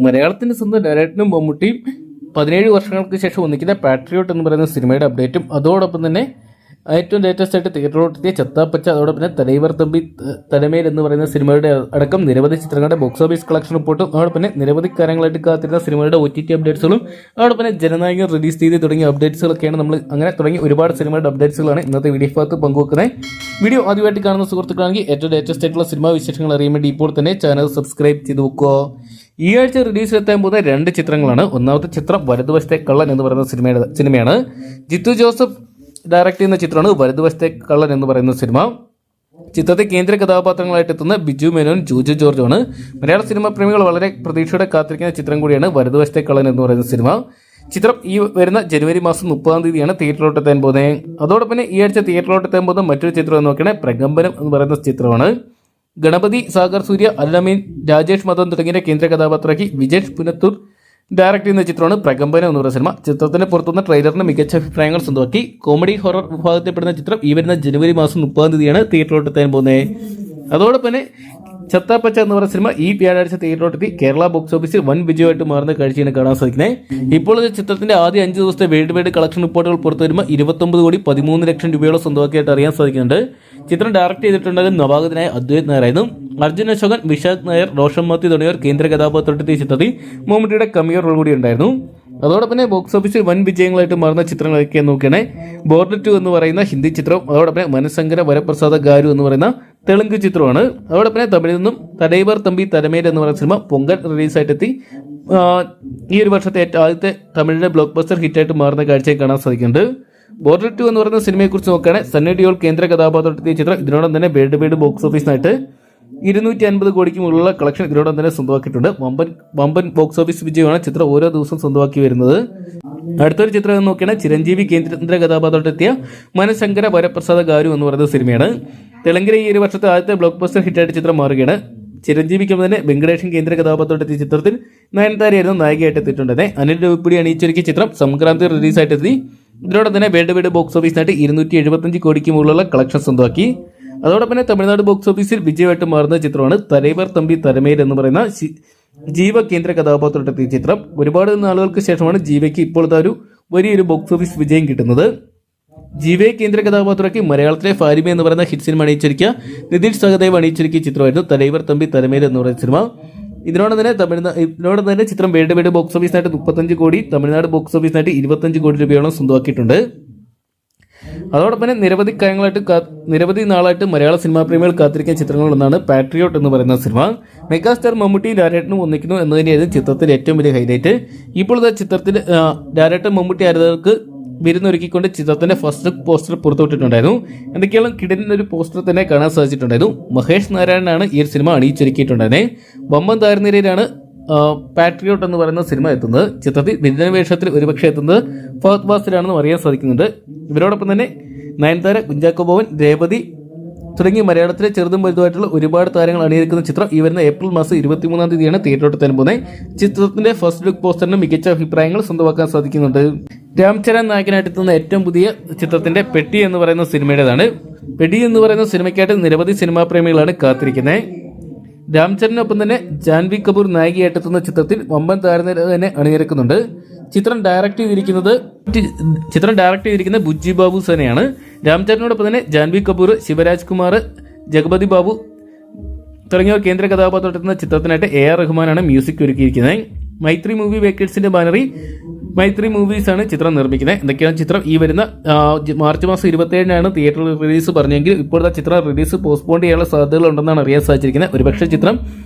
മലയാളത്തിന്റെ സ്വന്തം ഡയറക്ടറും മമ്മൂട്ടിയും 17 വർഷങ്ങൾക്ക് ശേഷം ഒന്നിക്കുന്ന പാട്രിയോട്ട് എന്ന് പറയുന്ന സിനിമയുടെ അപ്ഡേറ്റും അതോടൊപ്പം തന്നെ ഏറ്റവും ലേറ്റസ്റ്റ് ആയിട്ട് തിയേറ്ററിലെത്തിയ ചത്താപ്പച്ച അതോടൊപ്പം തന്നെ തലൈവർ തമ്പി തലമേൽ എന്ന് പറയുന്ന സിനിമയുടെ അടക്കം നിരവധി ചിത്രങ്ങളുടെ ബോക്സ് ഓഫീസ് കളക്ഷൻ റിപ്പോർട്ടും അതോടൊപ്പം തന്നെ നിരവധി കാര്യങ്ങളായിട്ട് കാത്തിരുന്ന സിനിമയുടെ OTT അപ്ഡേറ്റ്സുകളും അതോടൊപ്പം തന്നെ ജനനായകൻ റിലീസ് ചെയ്ത് തുടങ്ങിയ അപ്ഡേറ്റ്സുകളൊക്കെയാണ് നമ്മൾ അങ്ങനെ തുടങ്ങി ഒരുപാട് സിനിമയുടെ അപ്ഡേറ്റ്സുകളാണ് ഇന്നത്തെ വീഡിയോ ഭാഗത്ത് പങ്കുവെക്കുന്നത്. വീഡിയോ ആദ്യമായിട്ട് കാണുന്ന സുഹൃത്തുക്കളാണെങ്കിൽ ഏറ്റവും ലേറ്റസ്റ്റ് ആയിട്ടുള്ള സിനിമാ വിശേഷങ്ങൾ അറിയാൻ വേണ്ടി ഇപ്പോൾ തന്നെ ചാനൽ സബ്സ്ക്രൈബ് ചെയ്ത് വെക്കുക. ഈ ആഴ്ച റിലീസിലെത്താൻ പോകുന്ന 2 ചിത്രങ്ങളാണ്. ഒന്നാമത്തെ ചിത്രം വലതുവശത്തെ കള്ളൻ എന്ന് പറയുന്ന സിനിമയാണ്. ജിത്തു ജോസഫ് ഡയറക്ട് ചെയ്യുന്ന ചിത്രമാണ് വലതുവശത്തെ കള്ളൻ എന്ന് പറയുന്ന സിനിമ. ചിത്രത്തെ കേന്ദ്ര കഥാപാത്രങ്ങളായിട്ട് എത്തുന്ന ബിജു മേനോൻ, ജോജു ജോർജാണ്. മലയാള സിനിമാ പ്രേമികൾ വളരെ പ്രതീക്ഷയോടെ കാത്തിരിക്കുന്ന ചിത്രം കൂടിയാണ് വലതുവശത്തെ കള്ളൻ എന്ന് പറയുന്ന സിനിമ. ചിത്രം ഈ വരുന്ന ജനുവരി മാസം 30-ാം തീയതിയാണ് തിയേറ്ററിലോട്ട് എത്താൻ പോകുന്നത്. അതോടൊപ്പം തന്നെ ഈ ആഴ്ച തിയേറ്ററിലോട്ട് എത്താൻ പോകുന്ന മറ്റൊരു ചിത്രം എന്ന് നോക്കിയാൽ പ്രകമ്പനം എന്ന് പറയുന്ന ചിത്രമാണ്. ഗണപതി, സാഗർ സൂര്യ, അല്ലമീൻ, രാജേഷ് മദൻ തുടങ്ങിയ കേന്ദ്ര കഥാപാത്രമാക്കി വിജേഷ് പുനത്തൂർ ഡയറക്ട് ചെയ്യുന്ന ചിത്രമാണ് പ്രകമ്പനം എന്ന് പറയുന്ന സിനിമ. ചിത്രത്തിന് പുറത്തുനിന്ന ട്രെയിലറിന് മികച്ച അഭിപ്രായങ്ങൾ സ്വന്തമാക്കി. കോമഡി ഹൊറർ വിഭാഗത്തിൽപ്പെടുന്ന ചിത്രം ഈ വരുന്ന ജനുവരി മാസം 30-ാം തീയതിയാണ് തിയേറ്ററിലോട്ട് എത്താൻ പോകുന്നത്. അതോടൊപ്പം തന്നെ ചത്താപ്പച്ച എന്ന് പറയുന്ന സിനിമ ഈ വ്യാഴാഴ്ച തിയേറ്ററിലോട്ടെത്തി കേരള ബോക്സ് ഓഫീസിൽ വൻ വിജയമായിട്ട് മാറുന്ന കാഴ്ചയാണ് കാണാൻ സാധിക്കുന്നത്. ഇപ്പോൾ ചിത്രത്തിന്റെ ആദ്യ 5 ദിവസത്തെ വേൾഡ് വൈഡ് കളക്ഷൻ റിപ്പോർട്ടുകൾ പുറത്തു വരുമ്പോൾ 29,13 ലക്ഷം രൂപയോളം സ്വന്തമാക്കിയായിട്ട് അറിയാൻ സാധിക്കുന്നുണ്ട്. ചിത്രം ഡയറക്ട് ചെയ്തിട്ടുണ്ടായത് നവാഗതനായ അദ്വൈത് നായരായിരുന്നു. അർജുൻ അശോകൻ, വിശാഖ് നായർ, റോഷൻ മാത്യു തുടങ്ങിയവർ കേന്ദ്ര കഥാപാത്രത്തിൽ ചിത്രത്തിൽ മമ്മൂട്ടിയുടെ കമിയർ റോൾ കൂടി ഉണ്ടായിരുന്നു. അതോടൊപ്പം തന്നെ ബോക്സ് ഓഫീസിൽ വൻ വിജയങ്ങളായിട്ട് മാറുന്ന ചിത്രങ്ങളൊക്കെ നോക്കുകയാണെങ്കിൽ ബോർഡർ 2 എന്ന് പറയുന്ന ഹിന്ദി ചിത്രവും അതോടൊപ്പം മനസങ്കര വരപ്രസാദ ഗാരു എന്ന് പറയുന്ന തെലുങ്ക് ചിത്രമാണ്. അതോടൊപ്പം തമിഴിൽ നിന്നും തലൈവർ തമ്പി തലമേൽ എന്ന് പറയുന്ന സിനിമ പൊങ്കൽ റിലീസായിട്ടെത്തി ഈ ഒരു വർഷത്തെ ആദ്യത്തെ തമിഴിലെ ബ്ലോക്ക് ബസ്റ്റർ ഹിറ്റായിട്ട് മാറുന്ന കാഴ്ചയെ കാണാൻ സാധിക്കുന്നുണ്ട്. ബോർഡർ 2 എന്ന് പറയുന്ന സിനിമയെക്കുറിച്ച് നോക്കുകയാണെങ്കിൽ സണ്ണി ഡിയോൾ കേന്ദ്ര കഥാപാത്രത്തിൽ ചിത്രം ഇതിനോടൊപ്പം തന്നെ വേൾഡ് വൈഡ് ബോക്സ് ഓഫീസിനായിട്ട് 250 കോടിക്ക് മുകളിലുള്ള കളക്ഷൻ ഇതിനോടൊപ്പം തന്നെ സ്വന്തമാക്കിയിട്ടുണ്ട്. വമ്പൻ ബോക്സ് ഓഫീസ് വിജയമാണ് ചിത്രം ഓരോ ദിവസവും സ്വന്തമാക്കി വരുന്നത്. അടുത്തൊരു ചിത്രം എന്ന് നോക്കിയാണെങ്കിൽ ചിരഞ്ജീവി കേന്ദ്ര കഥാപാത്രത്തെത്തിയ മനശങ്കര വരപ്രസാദ ഗാരു എന്ന് പറയുന്ന സിനിമയാണ്. തെലുങ്കിലെ ഈ ഒരു വർഷത്തെ ആദ്യത്തെ ബ്ലോക്ക് ബസ്റ്റർ ഹിറ്റായിട്ട് ചിത്രം മാറുകയാണ്. ചിരഞ്ജീവിക്കൊപ്പം തന്നെ വെങ്കടേഷൻ കേന്ദ്ര കഥാപാത്രത്തെത്തിയ ചിത്രത്തിൽ നയൻതാരയായിരുന്നു നായികയായിട്ട് എത്തിയിട്ടുണ്ടത്. അനിൽ രവിപ്പുടി അണിയിച്ചൊരുക്കിയ ചിത്രം സംക്രാന്തി റിലീസായിട്ടെത്തി ഇതിനോടൊപ്പം തന്നെ വേൾഡ് വൈഡ് ബോക്സ് ഓഫീസിനായിട്ട് 275 കോടിക്ക് മുകളിലുള്ള കളക്ഷൻ സ്വന്തമാക്കി. അതോടൊപ്പം തന്നെ തമിഴ്നാട് ബോക്സ് ഓഫീസിൽ വിജയമായിട്ട് മാറുന്ന ചിത്രമാണ് തലൈവർ തമ്പി തലമേൽ എന്ന് പറയുന്ന ജീവ കേന്ദ്ര കഥാപാത്രത്തെത്തിയ ചിത്രം. ഒരുപാട് നാളുകൾക്ക് ശേഷമാണ് ജീവയ്ക്ക് ഇപ്പോഴത്തെ ഒരു വലിയൊരു ബോക്സ് ഓഫീസ് വിജയം കിട്ടുന്നത്. ജീവയെ കേന്ദ്ര കഥാപാത്രമാക്കി മലയാളത്തിലെ ഫാരിമ എന്ന് പറയുന്ന ഹിറ്റ് സിനിമ അണിയിച്ചൊരുക്കിയ നിതീഷ് സഹദേവ് അണിയിച്ചൊരുക്കിയ ചിത്രമായിരുന്നു തലൈവർ തമ്പി തലമേൽ എന്ന് പറയുന്ന സിനിമ. ഇതിനോട് തന്നെ ചിത്രം വേൾഡ് വൈഡ് ബോക്സ് ഓഫീസിനായിട്ട് 35 കോടി, തമിഴ്നാട് ബോക്സ് ഓഫീസിനായിട്ട് 25 കോടി രൂപയോളം സ്വന്തമാക്കിയിട്ടുണ്ട്. അതോടൊപ്പം തന്നെ നിരവധി നാളായിട്ട് മലയാള സിനിമാ പ്രേമികൾ കാത്തിരിക്കുന്ന ചിത്രങ്ങളൊന്നാണ് പാട്രിയോട്ട് എന്ന് പറയുന്ന സിനിമ. മെഗാസ്റ്റാർ മമ്മൂട്ടിയും ലാലേട്ടനും ഒന്നിക്കുന്നു എന്ന് തന്നെയായിരുന്നു ചിത്രത്തിന്റെ ഏറ്റവും വലിയ ഹൈലൈറ്റ്. ഇപ്പോൾ ചിത്രത്തിൽ ലാലേട്ടൻ മമ്മൂട്ടി ആരാധകർക്ക് വിരുന്നൊരുക്കിക്കൊണ്ട് ചിത്രത്തിന്റെ ഫസ്റ്റ് ലുക്ക് പോസ്റ്റർ പുറത്തുവിട്ടിട്ടുണ്ടായിരുന്നു. എന്തൊക്കെയാണ് കിടന്ന ഒരു പോസ്റ്റർ തന്നെ കാണാൻ സാധിച്ചിട്ടുണ്ടായിരുന്നു. മഹേഷ് നാരായണനാണ് ഈ ഒരു സിനിമ അണിയിച്ചൊരുക്കിയിട്ടുണ്ടായിരുന്നത്. വമ്പൻ താരനിരയിലാണ് പാട്രിയോട്ട് എന്ന് പറയുന്ന സിനിമ എത്തുന്നത്. ചിത്രത്തിൽ വില്ലൻ വേഷത്തിൽ ഒരുപക്ഷെ എത്തുന്നത് ഫഹദ് ഫാസിലാണെന്നും അറിയാൻ സാധിക്കുന്നുണ്ട്. ഇവരോടൊപ്പം തന്നെ നയൻതാര, കുഞ്ചാക്കോ ബോബൻ, രേവതി തുടങ്ങി മലയാളത്തിലെ ചെറുതും വലുതുമായിട്ടുള്ള ഒരുപാട് താരങ്ങൾ അണിയിക്കുന്ന ചിത്രം ഈ വരുന്ന ഏപ്രിൽ മാസം 23-ാം തീയതിയാണ് തിയേറ്ററിലോട്ട് എത്താൻ പോകുന്നത്. ചിത്രത്തിന്റെ ഫസ്റ്റ് ലുക്ക് പോസ്റ്ററിന് മികച്ച അഭിപ്രായങ്ങൾ സ്വന്തമാക്കാൻ സാധിക്കുന്നുണ്ട്. രാംചരൺ നായകനായിട്ട് എത്തുന്ന ഏറ്റവും പുതിയ ചിത്രത്തിന്റെ പെട്ടി എന്ന് പറയുന്ന സിനിമയുടേതാണ്. പെട്ടി എന്ന് പറയുന്ന സിനിമയ്ക്കായിട്ട് നിരവധി സിനിമാ പ്രേമികളാണ് കാത്തിരിക്കുന്നത്. രാംചരണിനൊപ്പം തന്നെ ജാൻവി കപൂർ നായികയായിട്ടെത്തുന്ന ചിത്രത്തിൽ വമ്പൻ താരനിര തന്നെ അണിനിരക്കുന്നുണ്ട്. ചിത്രം ഡയറക്ട് ചെയ്തിരിക്കുന്ന ബുജ്ജി ബാബു സേനയാണ്. രാംചരണിനോടൊപ്പം തന്നെ ജാൻവി കപൂർ, ശിവരാജ് കുമാർ, ജഗപതി ബാബു തുടങ്ങിയവർ കേന്ദ്ര കഥാപാത്രത്തെത്തുന്ന ചിത്രത്തിനായിട്ട് AR റഹ്മാനാണ് മ്യൂസിക് ഒരുക്കിയിരിക്കുന്നത്. മൈത്രി മൂവി മേക്കേഴ്സിന്റെ ബാനറിൽ മൈത്രി മൂവീസ് ആണ് ചിത്രം നിർമ്മിക്കുന്നത്. എന്തൊക്കെയാണ് ചിത്രം ഈ വരുന്ന മാർച്ച് മാസം 27-നാണ് തിയേറ്ററിൽ റിലീസ് പറഞ്ഞെങ്കിൽ ഇപ്പോഴത്തെ ചിത്രം റിലീസ് പോസ്റ്റ്പോൺ ചെയ്യാനുള്ള സാധ്യതകളുണ്ടെന്നാണ് അറിയാൻ സാധിച്ചിരിക്കുന്നത്. ഒരുപക്ഷെ ചിത്രം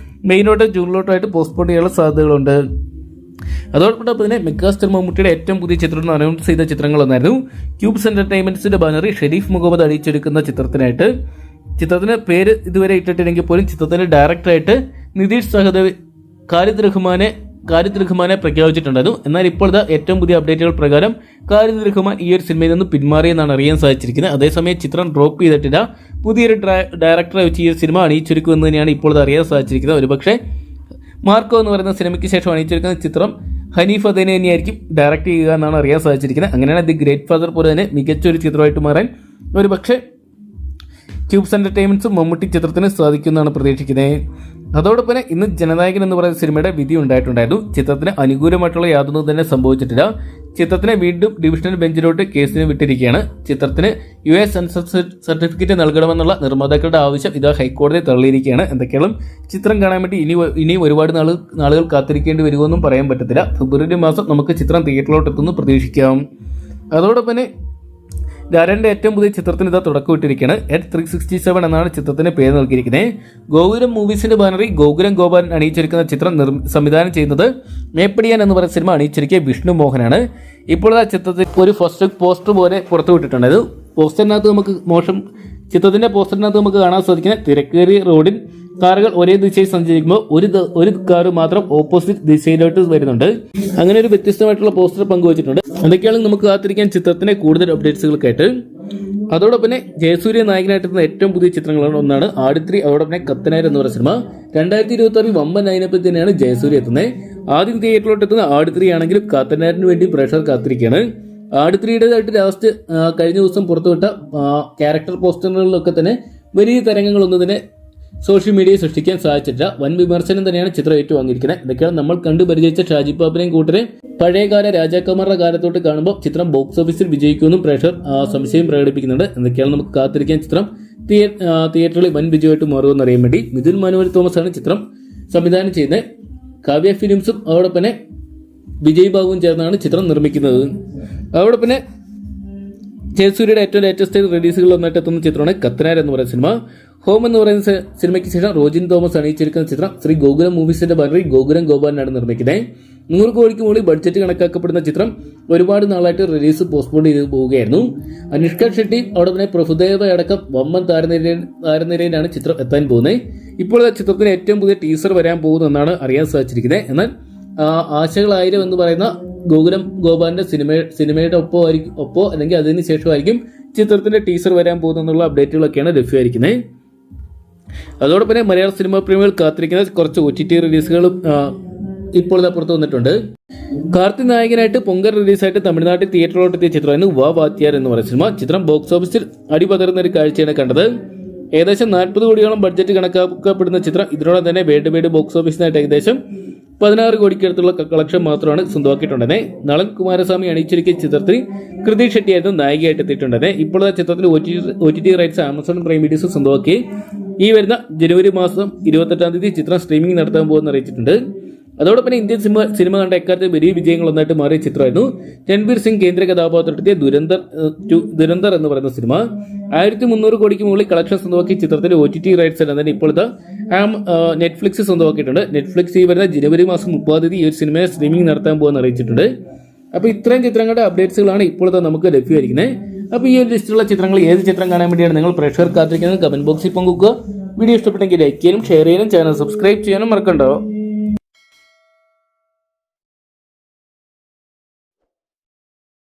മെയിനോട്ടോ ജൂണിലോട്ടായിട്ട് പോസ്റ്റ്പോൺ ചെയ്യാനുള്ള സാധ്യതകളുണ്ട്. അതോടൊപ്പം തന്നെ മെഗാസ്റ്റാർ മമ്മൂട്ടിയുടെ ഏറ്റവും പുതിയ ചിത്രം അനൗൺസ് ചെയ്ത ചിത്രങ്ങളൊന്നായിരുന്നു ക്യൂബ്സ് എന്റർടൈൻമെന്റ്സിന്റെ ബാനറിൽ ഷെരീഫ് മുഹമ്മദ് അണിയിച്ചെടുക്കുന്ന ചിത്രത്തിനായിട്ട്. ചിത്രത്തിന് പേര് ഇതുവരെ ഇട്ടിട്ടില്ലെങ്കിൽ പോലും ചിത്രത്തിന്റെ ഡയറക്ടറായിട്ട് നിതീഷ് സഹദേവ് ഖാലിദ് റഹ്മാനെ പ്രഖ്യാപിച്ചിട്ടുണ്ടായിരുന്നു. എന്നാൽ ഇപ്പോഴത്തെ ഏറ്റവും പുതിയ അപ്ഡേറ്റുകൾ പ്രകാരം ഖാലിദ് റഹ്മാൻ ഈ ഒരു സിനിമയിൽ നിന്ന് പിന്മാറിയെന്നാണ് അറിയാൻ സാധിച്ചിരിക്കുന്നത്. അതേസമയം ചിത്രം ഡ്രോപ്പ് ചെയ്തിട്ടില്ല. പുതിയൊരു ഡയറക്ടറെ വെച്ച് ഈ ഒരു സിനിമ അണിയിച്ചൊരുക്കുമെന്ന് തന്നെയാണ് ഇപ്പോഴത്തെ അറിയാൻ സാധിച്ചിരിക്കുന്നത്. ഒരുപക്ഷെ മാർക്കോ എന്ന് പറയുന്ന സിനിമയ്ക്ക് ശേഷം അണിയിച്ചൊരുക്കുന്ന ചിത്രം ഹനീഫ് അദേനെ തന്നെയായിരിക്കും ഡയറക്ട് ചെയ്യുക എന്നാണ് അറിയാൻ സാധിച്ചിരിക്കുന്നത്. അങ്ങനെയാണ് ദി ഗ്രേറ്റ് ഫാദർ പോലെ തന്നെ മികച്ചൊരു ചിത്രമായിട്ട് മാറാൻ ഒരുപക്ഷെ ക്യൂബ്സ് എന്റർടൈൻമെന്റ്സും മമ്മൂട്ടി ചിത്രത്തിന് സാധിക്കുമെന്നാണ് പ്രതീക്ഷിക്കുന്നത്. അതോടൊപ്പം തന്നെ ഇന്ന് ജനനായകൻ എന്ന് പറയുന്ന സിനിമയുടെ വിധി ഉണ്ടായിട്ടുണ്ടായിരുന്നു. ചിത്രത്തിന് അനുകൂലമായിട്ടുള്ള യാതൊന്നും തന്നെ സംഭവിച്ചിട്ടില്ല. ചിത്രത്തിനെ വീണ്ടും ഡിവിഷണൽ ബെഞ്ചിലോട്ട് കേസിന് വിട്ടിരിക്കുകയാണ്. ചിത്രത്തിന് US സെൻസർ സർട്ടിഫിക്കറ്റ് നൽകണമെന്നുള്ള നിർമ്മാതാക്കളുടെ ആവശ്യം ഇതാ ഹൈക്കോടതി തള്ളിയിരിക്കുകയാണ്. എന്തൊക്കെയാണ് ചിത്രം കാണാൻ വേണ്ടി ഇനി ഒരുപാട് നാളുകൾ കാത്തിരിക്കേണ്ടി വരുമെന്നും പറയാൻ പറ്റത്തില്ല. ഫെബ്രുവരി മാസം നമുക്ക് ചിത്രം തിയേറ്ററിലോട്ട് എത്തുന്നു പ്രതീക്ഷിക്കാം. അതോടൊപ്പം തന്നെ ലാലന്റെ ഏറ്റവും പുതിയ ചിത്രത്തിന് ഇതാ തുടക്കമിട്ടിരിക്കുകയാണ്. H367 എന്നാണ് ചിത്രത്തിന് പേര് നൽകിയിരിക്കുന്നത്. ഗോകുലം മൂവീസിന്റെ ബാനറിൽ ഗോകുലം ഗോപാലൻ അണിയിച്ചിരിക്കുന്ന ചിത്രം സംവിധാനം ചെയ്യുന്നത് മേപ്പടിയാൻ എന്ന് പറയുന്ന സിനിമ അണിയിച്ചിരിക്കുക വിഷ്ണു മോഹനാണ്. ഇപ്പോൾ ആ ചിത്രത്തിൽ ഒരു ഫസ്റ്റ് പോസ്റ്റർ പോലെ പുറത്തുവിട്ടിട്ടുണ്ട്. ഇത് ചിത്രത്തിന്റെ പോസ്റ്ററിനകത്ത് നമുക്ക് കാണാൻ സാധിക്കുന്ന തിരക്കേറിയ റോഡിൽ കാറുകൾ ഒരേ ദിശയിൽ സഞ്ചരിക്കുമ്പോൾ ഒരു കാറ് മാത്രം ഓപ്പോസിറ്റ് ദിശയിലോട്ട് വരുന്നുണ്ട്. അങ്ങനെ ഒരു വ്യത്യസ്തമായിട്ടുള്ള പോസ്റ്റർ പങ്കുവച്ചിട്ടുണ്ട്. എന്തൊക്കെയാണ് നമുക്ക് കാത്തിരിക്കാൻ ചിത്രത്തിന്റെ കൂടുതൽ അപ്ഡേറ്റ്സുകൾക്കായിട്ട്. അതോടൊപ്പം തന്നെ ജയസൂര്യ നായകനായിട്ടെത്തുന്ന ഏറ്റവും പുതിയ ചിത്രങ്ങളാണ് ഒന്നാണ് ആടുത്രി. അതോടൊപ്പം തന്നെ കത്തനാർ എന്ന് പറയുന്ന സിനിമ 2026 വമ്പൻ ലൈനപ്പിൽ തന്നെയാണ് ജയസൂര്യ എത്തുന്നത്. ആദ്യം തിയേറ്ററിലോട്ട് എത്തുന്ന ആടുത്രി ആണെങ്കിലും കത്തനാരിന് വേണ്ടി പ്രേക്ഷകർ കാത്തിരിക്കുകയാണ്. ആടുത്രിയുടേതായിട്ട് ലാസ്റ്റ് കഴിഞ്ഞ ദിവസം പുറത്തുവിട്ട ക്യാരക്ടർ പോസ്റ്ററുകളിലൊക്കെ തന്നെ വലിയ തരംഗങ്ങളൊന്നും തന്നെ സോഷ്യൽ മീഡിയയിൽ സൃഷ്ടിക്കാൻ സാധിച്ചിട്ടില്ല. വൻ വിമർശനം തന്നെയാണ് ചിത്രം ഏറ്റുവാങ്ങിയിരിക്കുന്നത്. ഇതൊക്കെയാണ് നമ്മൾ കണ്ടു പരിചയിച്ച ഷാജി പാപ്പനെയും കൂട്ടരെ പഴയകാല രാജാക്കന്മാരുടെ കാലത്തോട്ട് കാണുമ്പോൾ ചിത്രം ബോക്സ് ഓഫീസിൽ വിജയിക്കുമെന്നും പ്രേക്ഷകർ സംശയം പ്രകടിപ്പിക്കുന്നുണ്ട്. എന്തൊക്കെയാണ് നമുക്ക് കാത്തിരിക്കാൻ ചിത്രം തിയേറ്ററിൽ വൻ വിജയമായിട്ട് മാറുമെന്ന് അറിയാൻ വേണ്ടി. മിഥുൻ മാനുവൽ തോമസ് ആണ് ചിത്രം സംവിധാനം ചെയ്യുന്നത്. കാവ്യ ഫിലിംസും അതോടൊപ്പം തന്നെ വിജയ് ബാബുവും ചേർന്നാണ് ചിത്രം നിർമ്മിക്കുന്നത്. അതോടൊപ്പം തന്നെ ജയസൂര്യയുടെ ഏറ്റവും ലേറ്റസ്റ്റ് റിലീസുകൾ ഒന്നായിട്ട് എത്തുന്ന ചിത്രമാണ് കത്തനാർ എന്ന് പറയുന്ന സിനിമ. ഹോം എന്ന് പറയുന്ന സിനിമയ്ക്ക് ശേഷം റോജിൻ തോമസ് അണിയിച്ചിരിക്കുന്ന ചിത്രം ശ്രീ ഗോകുലം മൂവീസിന്റെ ബാനറിൽ ഗോകുലം ഗോപാലനാണ് നിർമ്മിക്കുന്നത്. 100 കോടിക്ക് മുകളിൽ ബഡ്ജറ്റ് കണക്കാക്കപ്പെടുന്ന ചിത്രം ഒരുപാട് നാളായിട്ട് റിലീസ് പോസ്റ്റ്പോൺ ചെയ്ത് പോവുകയായിരുന്നു. അനുഷ്ക ഷെട്ടി അവിടെ പ്രഭുദേവ അടക്കം വമ്പൻ താരനിരയിലാണ് ചിത്രം എത്താൻ പോകുന്നത്. ഇപ്പോൾ ചിത്രത്തിന് ഏറ്റവും പുതിയ ടീസർ വരാൻ പോകുന്നതെന്നാണ് അറിയാൻ സാധിച്ചിരിക്കുന്നത്. എന്നാൽ ആശകളായിരം എന്ന് പറയുന്ന ഗോകുലം ഗോപാലിന്റെ സിനിമയുടെ ഒപ്പോ അല്ലെങ്കിൽ അതിന് ശേഷമായിരിക്കും ചിത്രത്തിന്റെ ടീസർ വരാൻ പോകുന്നുള്ള അപ്ഡേറ്റുകളൊക്കെയാണ് ലഭ്യമായിരിക്കുന്നത്. അതോടൊപ്പം തന്നെ മലയാള സിനിമാ പ്രേമികൾ കാത്തിരിക്കുന്ന കുറച്ച് OTT റിലീസുകളും ഇപ്പോൾ പുറത്തു വന്നിട്ടുണ്ട്. കാർത്തിക് നായകനായിട്ട് പൊങ്കൽ റിലീസായിട്ട് തമിഴ്നാട്ടിൽ തിയേറ്ററിലോട്ട് എത്തിയ ചിത്രമായിരുന്നു വാ വാത്യാർ എന്ന് പറയുന്ന സിനിമ. ചിത്രം ബോക്സ് ഓഫീസിൽ അടിപതറുന്ന ഒരു കാഴ്ചയാണ് കണ്ടത്. ഏകദേശം 40 കോടിയോളം ബഡ്ജറ്റ് കണക്കാക്കപ്പെടുന്ന ചിത്രം ഇതിനോടെ തന്നെ വേൾഡ് ബോക്സ് ഓഫീസിനായിട്ട് ഏകദേശം 16 കോടിക്കടുത്തുള്ള കളക്ഷൻ മാത്രമാണ് സ്വന്തമാക്കിയിട്ടുണ്ടെന്ന്. നളൻ കുമാരസ്വാമി അണിയിച്ചിരിക്കുന്ന ചിത്രത്തിൽ കൃതി ഷെട്ടിയായിരുന്നു നായികയായിട്ട് എത്തിയിട്ടുണ്ടെന്ന്. ഇപ്പോൾ ചിത്രത്തിന് OTT rights Amazon prime videos സ്വന്തമാക്കി ഈ വരുന്ന ജനുവരി മാസം 28-ാം തീയതി ചിത്രം സ്ട്രീമിംഗ് നടത്താൻ പോകുമെന്ന് അറിയിച്ചിട്ടുണ്ട്. അതോടൊപ്പം ഇന്ത്യൻ സിനിമ കണ്ട എക്കാലത്ത് വലിയ വിജയങ്ങളൊന്നായിട്ട് മാറിയ ചിത്രമായിരുന്നു രൺബീർ സിംഗ് കേന്ദ്ര കഥാപാത്രത്തിന്റെ ദുരന്തർ എന്ന് പറയുന്ന സിനിമ. 1300 കോടിക്ക് മുകളിൽ കളക്ഷൻ സ്വന്തമാക്കി ചിത്രത്തിന്റെ OTT റൈറ്റ്സ് എല്ലാം തന്നെ ഇപ്പോൾ നെറ്റ്ഫ്ലിക്സ് സ്വന്തമാക്കിയിട്ടുണ്ട്. നെറ്റ്ഫ്ലിക്സ് ഈ വരുന്ന ജനുവരി മാസം 30-ാം തീയതി ഈ ഒരു സിനിമയെ സ്ട്രീമിംഗ് നടത്താൻ പോകുമെന്ന് അറിയിച്ചിട്ടുണ്ട്. അപ്പോൾ ഇത്രയും ചിത്രങ്ങളുടെ അപ്ഡേറ്റ്സുകളാണ് ഇപ്പോഴത്തെ നമുക്ക് ലഭ്യമായിരിക്കുന്നത്. അപ്പോൾ ഈ ഒരു ലിസ്റ്റിലുള്ള ചിത്രങ്ങൾ ഏത് ചിത്രം കാണാൻ വേണ്ടിയാണ് നിങ്ങൾ പ്രേക്ഷകർ കാത്തിരിക്കുന്നത് കമന്റ് ബോക്സിൽ പങ്കുവെക്കുക. വീഡിയോ ഇഷ്ടപ്പെട്ടെങ്കിൽ ലൈക്ക് ചെയ്യാനും ഷെയർ ചെയ്യാനും ചാനൽ സബ്സ്ക്രൈബ് ചെയ്യാനും മറക്കണ്ടോ.